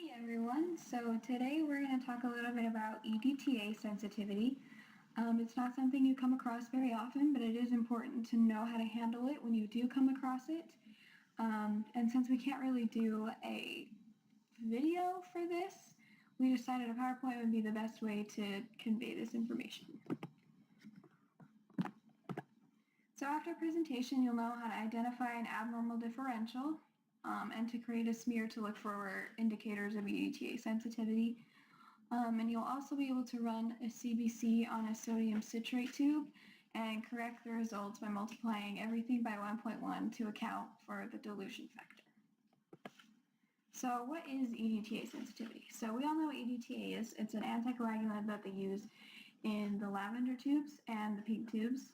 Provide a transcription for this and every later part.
Hey everyone, so today we're going to talk a little bit about EDTA sensitivity. It's not something you come across very often, but it is important to know how to handle it when you do come across it. And since we can't really do a video for this, we decided a PowerPoint would be the best way to convey this information. So after presentation, you'll know how to identify an abnormal differential and to create a smear to look for indicators of EDTA sensitivity. And you'll also be able to run a CBC on a sodium citrate tube and correct the results by multiplying everything by 1.1 to account for the dilution factor. So what is EDTA sensitivity? So we all know what EDTA is. It's an anticoagulant that they use in the lavender tubes and the pink tubes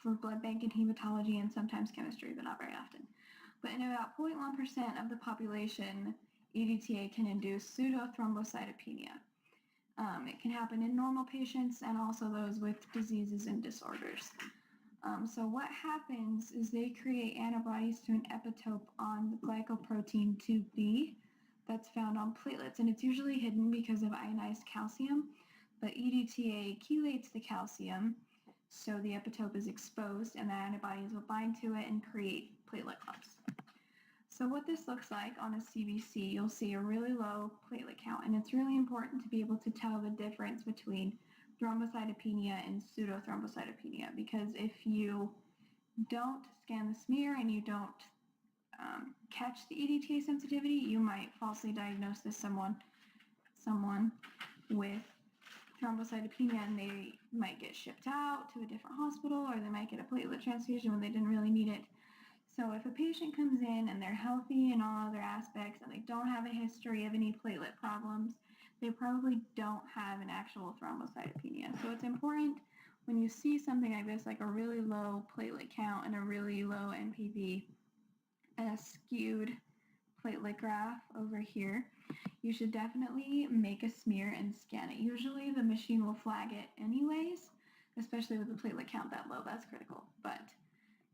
for blood bank and hematology and sometimes chemistry, but not very often. But in about 0.1% of the population, EDTA can induce pseudothrombocytopenia. It can happen in normal patients and also those with diseases and disorders. So what happens is they create antibodies to an epitope on the glycoprotein 2B that's found on platelets, and it's usually hidden because of ionized calcium, but EDTA chelates the calcium, so the epitope is exposed and the antibodies will bind to it and create platelet clumps. So what this looks like on a CBC, you'll see a really low platelet count, and it's really important to be able to tell the difference between thrombocytopenia and pseudothrombocytopenia, because if you don't scan the smear and you don't catch the EDTA sensitivity, you might falsely diagnose this someone with thrombocytopenia, and they might get shipped out to a different hospital, or they might get a platelet transfusion when they didn't really need it. So if a patient comes in and they're healthy in all other aspects and they don't have a history of any platelet problems, they probably don't have an actual thrombocytopenia. So it's important when you see something like this, like a really low platelet count and a really low NPV and a skewed platelet graph over here, you should definitely make a smear and scan it. Usually the machine will flag it anyways, especially with the platelet count that low. That's critical. But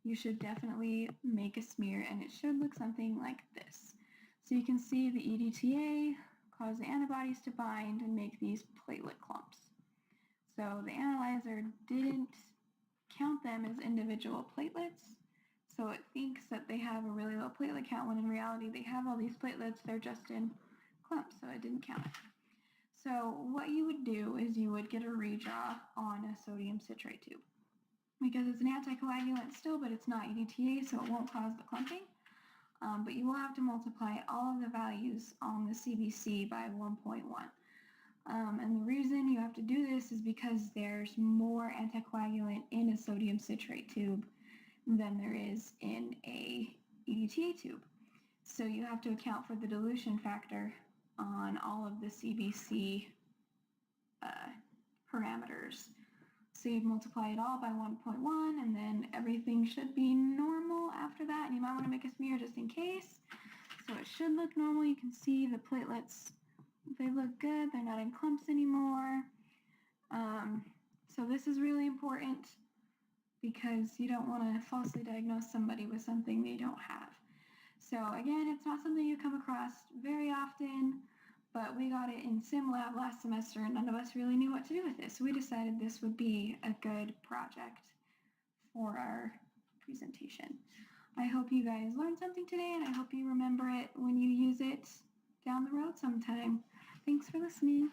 you should definitely make a smear, and it should look something like this. So you can see the EDTA cause the antibodies to bind and make these platelet clumps. So the analyzer didn't count them as individual platelets, so it thinks that they have a really low platelet count when in reality they have all these platelets, they're just in clumps, so it didn't count it. So what you would do is you would get a redraw on a sodium citrate tube, because it's an anticoagulant still, but it's not EDTA, so it won't cause the clumping. But you will have to multiply all of the values on the CBC by 1.1. And the reason you have to do this is because there's more anticoagulant in a sodium citrate tube than there is in a EDTA tube. So you have to account for the dilution factor on all of the CBC parameters. So you'd multiply it all by 1.1, and then everything should be normal after that. And you might want to make a smear just in case. So it should look normal. You can see the platelets, they look good. They're not in clumps anymore. So this is really important because you don't want to falsely diagnose somebody with something they don't have. So again, it's not something you come across very often, but we got it in sim lab last semester and none of us really knew what to do with this. So we decided this would be a good project for our presentation. I hope you guys learned something today, and I hope you remember it when you use it down the road sometime. Thanks for listening.